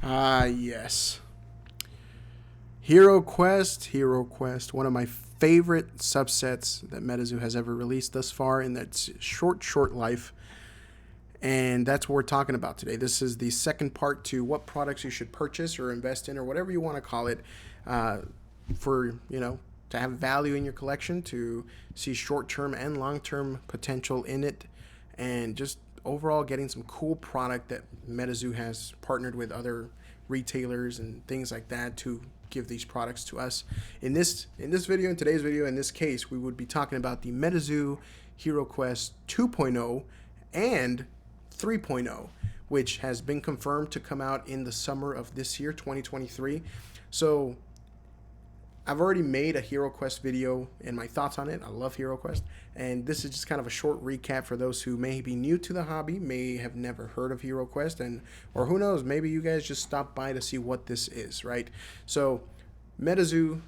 Ah, yes. Hero Quest, one of my favorite subsets that Metazoo has ever released thus far in its short life. And that's what we're talking about today. This is the second part to what products you should purchase or invest in or whatever you want to call it for, to have value in your collection, to see short-term and long-term potential in it, and just overall getting some cool product that Metazoo has partnered with other retailers and things like that to give these products to us. In today's video, in this case, we would be talking about the Metazoo Hero Quest 2.0 and 3.0, which has been confirmed to come out in the summer of this year, 2023. So I've already made a Hero Quest video and my thoughts on it. I love Hero Quest, and this is just kind of a short recap for those who may be new to the hobby, may have never heard of Hero Quest, or who knows, maybe you guys just stopped by to see what this is, right? So Metazoo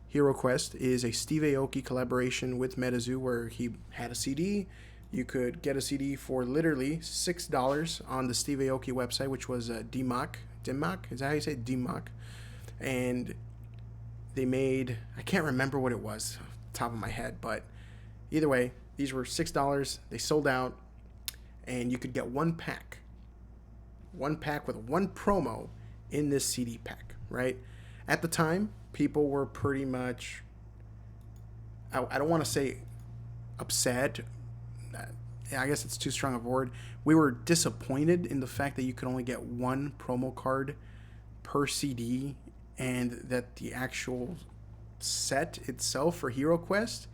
Hero Quest is a Steve Aoki collaboration with Metazoo, where he had a CD. You could get a CD for literally $6 on the Steve Aoki website, which was DMOC. DMOC? Is that how you say it? DMOC? And they made, I can't remember what it was off the top of my head, but either way, these were $6. They sold out, and you could get one pack with one promo in this CD pack, right? At the time, people were pretty much, I don't want to say upset. I guess it's too strong a word. We were disappointed in the fact that you could only get one promo card per CD, and that the actual set itself for Hero Quest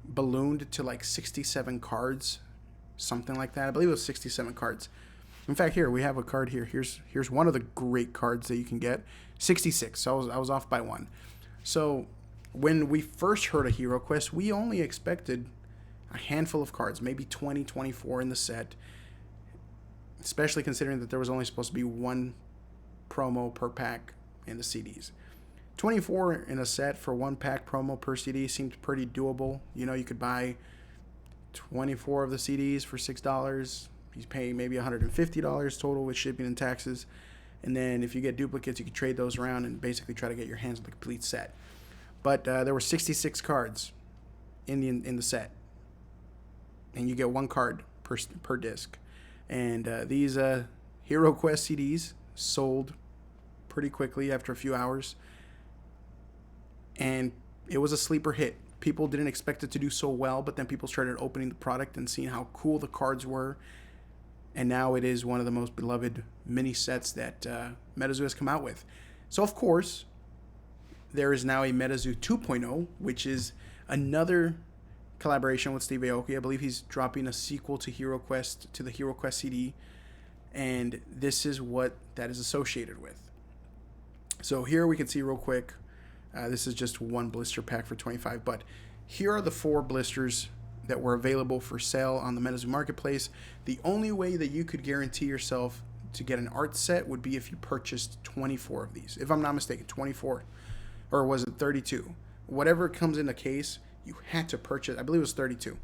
ballooned to like 67 cards, something like that. I believe it was 67 cards. In fact, here we have a card here. Here's one of the great cards that you can get. 66. So I was off by one. So when we first heard of Hero Quest, we only expected a handful of cards, maybe 20, 24 in the set, especially considering that there was only supposed to be one promo per pack in the CDs. 24 in a set for one pack promo per CD seemed pretty doable. You could buy 24 of the CDs for $6. He's paying maybe $150 total with shipping and taxes. And then if you get duplicates, you could trade those around and basically try to get your hands on the complete set. But there were 66 cards in the set, and you get one card per disc. And these Hero Quest CDs sold pretty quickly after a few hours, and it was a sleeper hit. People didn't expect it to do so well, but then people started opening the product and seeing how cool the cards were, and now it is one of the most beloved mini sets that Metazoo has come out with. So of course, there is now a Metazoo 2.0, which is another collaboration with Steve Aoki. I believe he's dropping a sequel to the Hero Quest CD, and this is what that is associated with. So here we can see real quick, this is just one blister pack for $25, but here are the 4 blisters that were available for sale on the Metazoo Marketplace. The only way that you could guarantee yourself to get an art set would be if you purchased 24 of these. If I'm not mistaken, 24. Or was it 32? Whatever comes in the case, you had to purchase, I believe it was 32.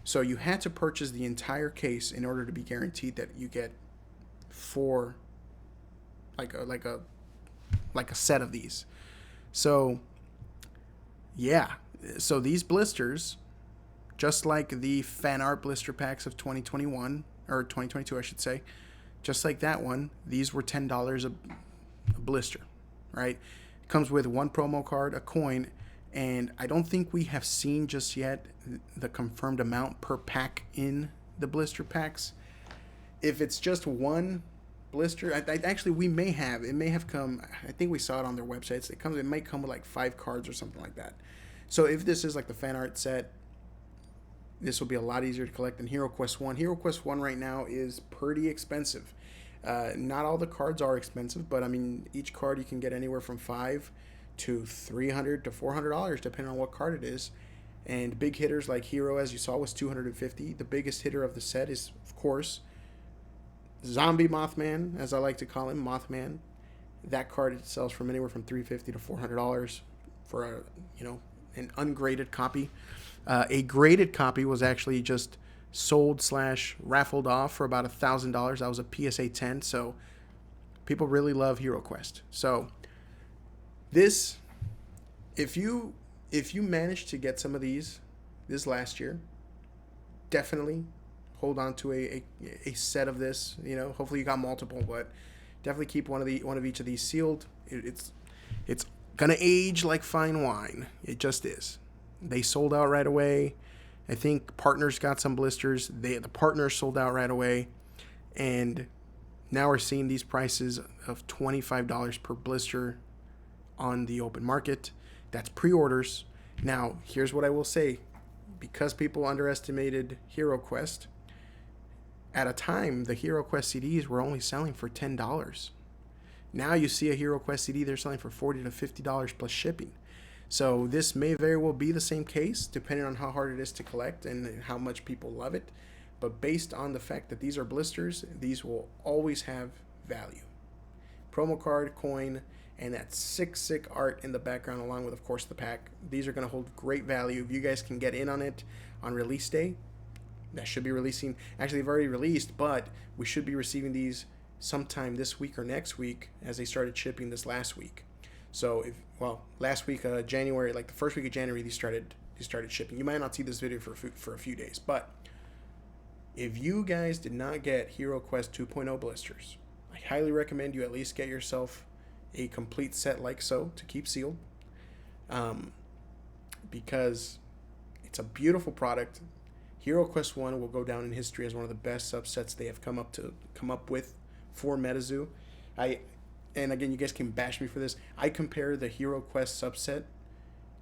So you had to purchase the entire case in order to be guaranteed that you get 4, like a set of these. So yeah, so these blisters, just like the fan art blister packs of 2021 or 2022, I should say, just like that one, these were $10 a blister, right? It comes with one promo card, a coin, and I don't think we have seen just yet the confirmed amount per pack in the blister packs. If it's just one blister, actually we may have, it may have come, I think we saw it on their websites, it might come with like 5 cards or something like that. So if this is like the fan art set, this will be a lot easier to collect than Hero Quest 1. Hero Quest 1 right now is pretty expensive. Not all the cards are expensive, but I mean, each card you can get anywhere from $5 to $300 to $400, depending on what card it is. And big hitters like Hero, as you saw, was $250. The biggest hitter of the set is, of course, Zombie Mothman, as I like to call him, Mothman. That card sells from anywhere from $350 to $400 for an ungraded copy. A graded copy was actually just sold / raffled off for about $1,000. That was a PSA 10. So People really love Hero Quest. So this, if you managed to get some of these this last year, definitely hold on to a set of this. You know, hopefully you got multiple, but definitely keep one of each of these sealed. It's gonna age like fine wine. It just is. They sold out right away. I think Partners got some blisters. The Partners sold out right away, and now we're seeing these prices of $25 per blister on the open market. That's pre-orders. Now, here's what I will say. Because people underestimated Hero Quest, at a time, the Hero Quest CDs were only selling for $10. Now you see a Hero Quest CD, they're selling for $40 to $50 plus shipping. So this may very well be the same case, depending on how hard it is to collect and how much people love it. But based on the fact that these are blisters, these will always have value. Promo card, coin, and that sick art in the background, along with, of course, the pack. These are going to hold great value. If you guys can get in on it on release day, that should be releasing. Actually, they've already released, but we should be receiving these sometime this week or next week, as they started shipping this last week. So, last week, January, like the first week of January, these started shipping. You might not see this video for a few days, but if you guys did not get Hero Quest 2.0 blisters, I highly recommend you at least get yourself a complete set like so to keep sealed, because it's a beautiful product. Hero Quest 1 will go down in history as one of the best subsets they have come up with for MetaZoo. And again, you guys can bash me for this. I compare the Hero Quest subset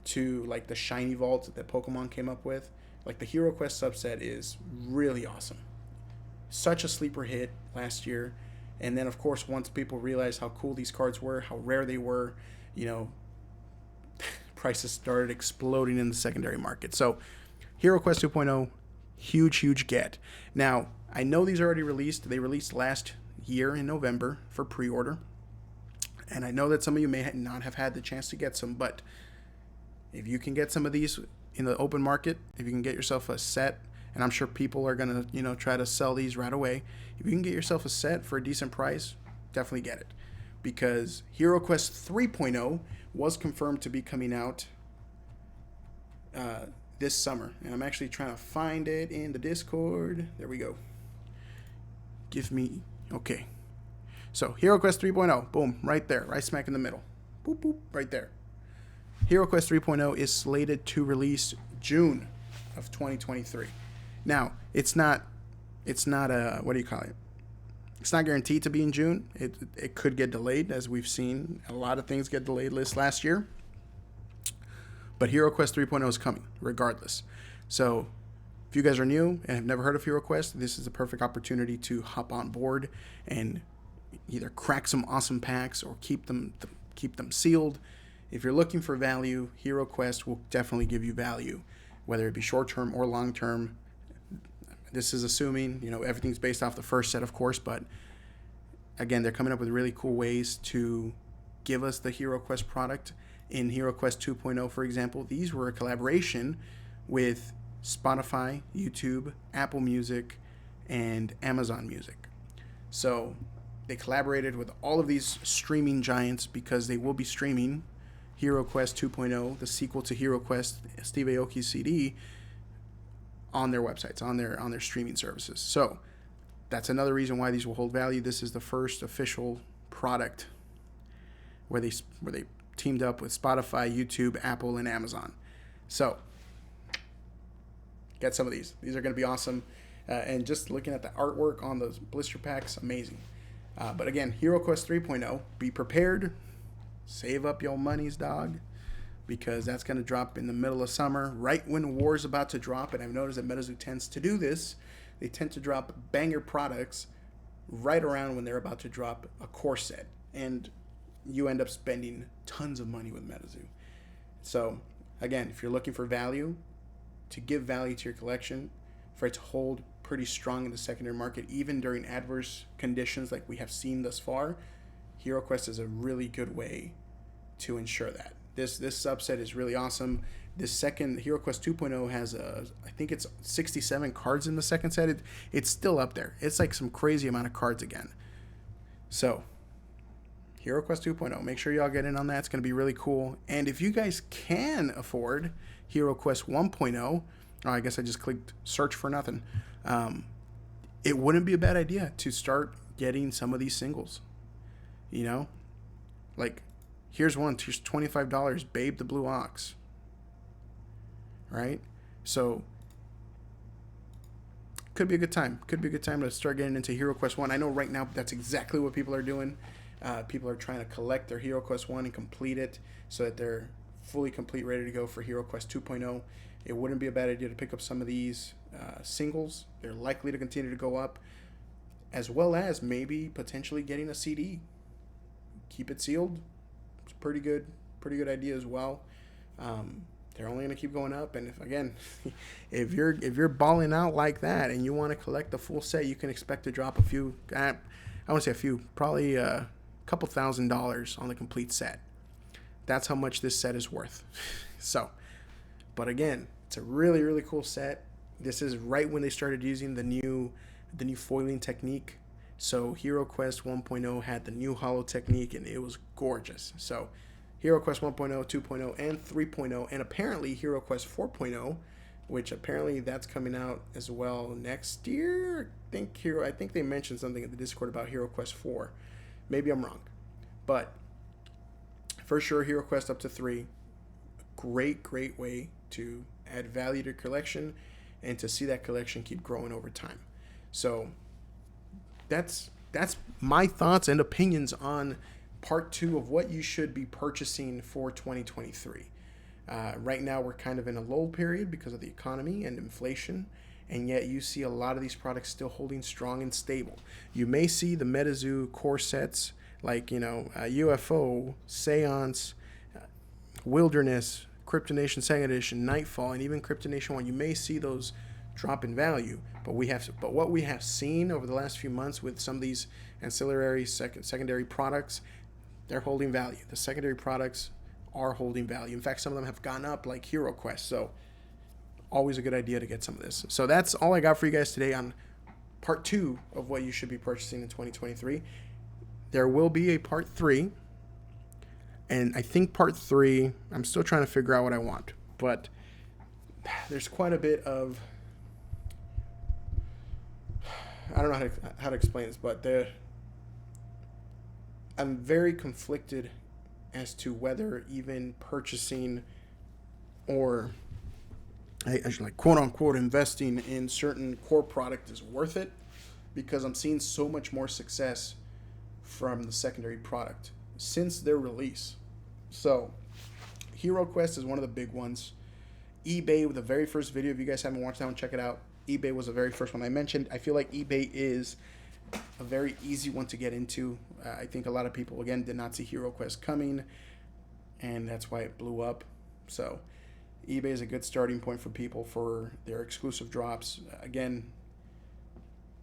to like the Shiny Vault that Pokemon came up with. Like the Hero Quest subset is really awesome. Such a sleeper hit last year. And then, of course, once people realized how cool these cards were, how rare they were, you know, prices started exploding in the secondary market. So, Hero Quest 2.0, huge get. Now, I know these are already released. They released last year in November for pre-order. And I know that some of you may not have had the chance to get some, but if you can get some of these in the open market, if you can get yourself a set, and I'm sure people are going to, try to sell these right away. If you can get yourself a set for a decent price, definitely get it. Because Hero Quest 3.0 was confirmed to be coming out this summer. And I'm actually trying to find it in the Discord. There we go. Okay. So, Hero Quest 3.0, boom, right there, right smack in the middle. Boop, boop, right there. Hero Quest 3.0 is slated to release June of 2023. Now, it's not It's not guaranteed to be in June. It could get delayed, as we've seen a lot of things get delayed this last year. But Hero Quest 3.0 is coming, regardless. So, if you guys are new and have never heard of Hero Quest, this is the perfect opportunity to hop on board and either crack some awesome packs or keep them sealed. If you're looking for value, Hero Quest will definitely give you value, whether it be short-term or long-term. This is assuming, everything's based off the first set, of course, but again, they're coming up with really cool ways to give us the Hero Quest product. In Hero Quest 2.0, for example, these were a collaboration with Spotify, YouTube, Apple Music, and Amazon Music. So they collaborated with all of these streaming giants because they will be streaming Hero Quest 2.0, the sequel to Hero Quest, Steve Aoki's CD, on their websites, on their streaming services. So that's another reason why these will hold value. This is the first official product where they teamed up with Spotify, YouTube, Apple, and Amazon. So get some of these. These are going to be awesome. And just looking at the artwork on those blister packs, amazing. But again, Hero Quest 3.0, be prepared. Save up your monies, dog, because that's going to drop in the middle of summer, right when war's about to drop. And I've noticed that MetaZoo tends to do this. They tend to drop banger products right around when they're about to drop a core set. And you end up spending tons of money with MetaZoo. So, again, if you're looking for value, to give value to your collection, for it to hold pretty strong in the secondary market, even during adverse conditions like we have seen thus far, Hero Quest is a really good way to ensure that. This subset is really awesome. This second, Hero Quest 2.0 has, I think it's 67 cards in the second set. It's still up there. It's like some crazy amount of cards again. So, Hero Quest 2.0. Make sure y'all get in on that. It's going to be really cool. And if you guys can afford Hero Quest 1.0, oh, I guess I just clicked search for nothing. It wouldn't be a bad idea to start getting some of these singles. You know, like here's one. Here's $25. Babe the Blue Ox. Right? So could be a good time. Could be a good time to start getting into Hero Quest 1. I know right now that's exactly what people are doing. People are trying to collect their Hero Quest 1 and complete it so that they're fully complete, ready to go for Hero Quest 2.0. It wouldn't be a bad idea to pick up some of these singles. They're likely to continue to go up, as well as maybe potentially getting a CD. Keep it sealed. It's pretty good idea as well. They're only going to keep going up, and if you're balling out like that and you want to collect the full set, you can expect to drop a few. I won't say a few, probably a couple $1,000s on the complete set. That's how much this set is worth. So, but again, it's a really, really cool set. This is right when they started using the new foiling technique. So Hero Quest 1.0 had the new holo technique, and it was gorgeous. So Hero Quest 1.0, 2.0, and 3.0, and apparently Hero Quest 4.0, which apparently that's coming out as well next year. I think they mentioned something in the Discord about Hero Quest 4. Maybe I'm wrong, but for sure Hero Quest up to 3. Great way to add value to your collection and to see that collection keep growing over time. So that's my thoughts and opinions on part 2 of what you should be purchasing for 2023. Right now we're kind of in a lull period because of the economy and inflation, and yet you see a lot of these products still holding strong and stable. You may see the Metazoo core sets like, UFO, Seance, Wilderness, Cryptonation 2nd Edition, Nightfall, and even Cryptonation 1. You may see those drop in value, but what we have seen over the last few months with some of these ancillary secondary products, they're holding value. The secondary products are holding value. In fact, some of them have gone up, like Hero Quest. So always a good idea to get some of this. So that's all I got for you guys today on part 2 of what you should be purchasing in 2023. There will be a part 3. And I think part 3, I'm still trying to figure out what I want. But there's quite a bit of, I don't know how to explain this, but I'm very conflicted as to whether even purchasing or actually like quote unquote investing in certain core product is worth it, because I'm seeing so much more success from the secondary product since their release. So Hero Quest is one of the big ones. eBay, with the very first video, if you guys haven't watched that one, check it out. eBay was the very first one I mentioned. I feel like eBay is a very easy one to get into. I think a lot of people, again, did not see Hero Quest coming, and that's why it blew up. So eBay is a good starting point for people for their exclusive drops. Again,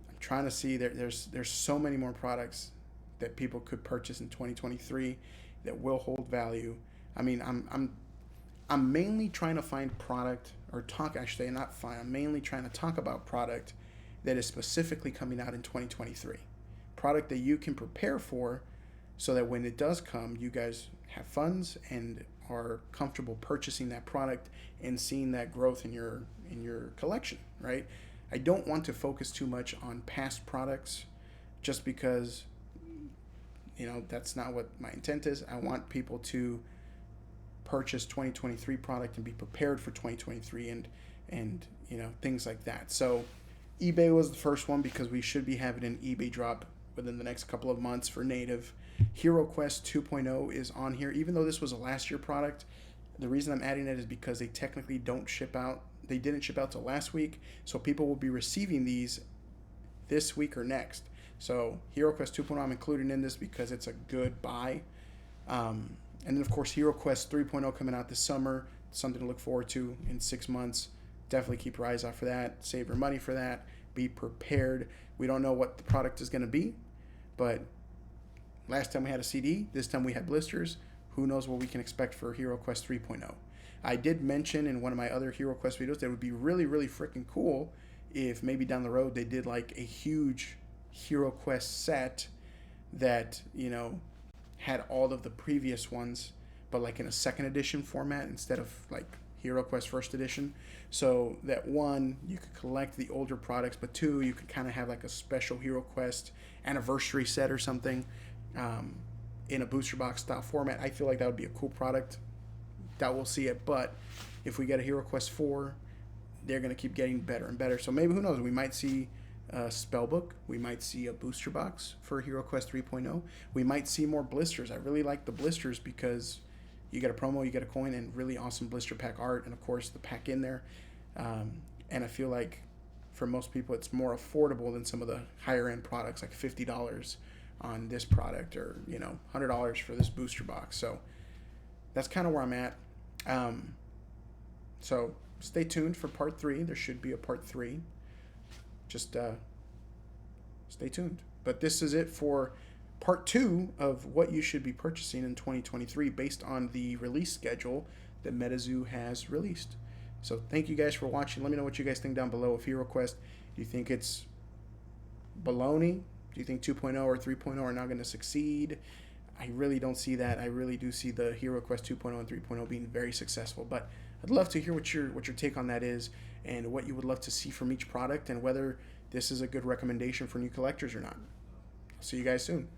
I'm trying to see there's so many more products that people could purchase in 2023 that will hold value. I mean, I'm mainly trying to find product, or talk, actually, not find, I'm mainly trying to talk about product that is specifically coming out in 2023. Product that you can prepare for so that when it does come, you guys have funds and are comfortable purchasing that product and seeing that growth in your collection, right? I don't want to focus too much on past products just because, that's not what my intent is. I want people to purchase 2023 product and be prepared for 2023 and things like that. So eBay was the first one because we should be having an eBay drop within the next couple of months for native. Hero Quest 2.0 is on here. Even though this was a last year product, the reason I'm adding it is because they technically don't ship out. They didn't ship out till last week, so people will be receiving these this week or next. So Hero Quest 2.0 I'm including in this because it's a good buy. And then, of course, Hero Quest 3.0 coming out this summer. Something to look forward to in 6 months. Definitely keep your eyes out for that. Save your money for that. Be prepared. We don't know what the product is going to be, but last time we had a CD. This time we had blisters. Who knows what we can expect for Hero Quest 3.0. I did mention in one of my other Hero Quest videos that it would be really, really freaking cool if maybe down the road they did like a huge Hero Quest set that, had all of the previous ones, but like in a second edition format instead of like Hero Quest first edition. So that one, you could collect the older products, but two, you could kind of have like a special Hero Quest anniversary set or something in a booster box style format. I feel like that would be a cool product. That we'll see it, but if we get a Hero Quest 4, they're going to keep getting better and better. So maybe, who knows, we might see a spellbook. We might see a booster box for Hero Quest 3.0. We might see more blisters. I really like the blisters because you get a promo, you get a coin, and really awesome blister pack art, and of course the pack in there. And I feel like for most people it's more affordable than some of the higher end products, like $50 on this product, or $100 for this booster box. So that's kind of where I'm at. So stay tuned for part 3. There should be a part 3. Just stay tuned. But this is it for part 2 of what you should be purchasing in 2023 based on the release schedule that MetaZoo has released. So thank you guys for watching. Let me know what you guys think down below of Hero Quest. Do you think it's baloney? Do you think 2.0 or 3.0 are not going to succeed? I really don't see that. I really do see the Hero Quest 2.0 and 3.0 being very successful. But I'd love to hear what your take on that is, and what you would love to see from each product, and whether this is a good recommendation for new collectors or not. I'll see you guys soon.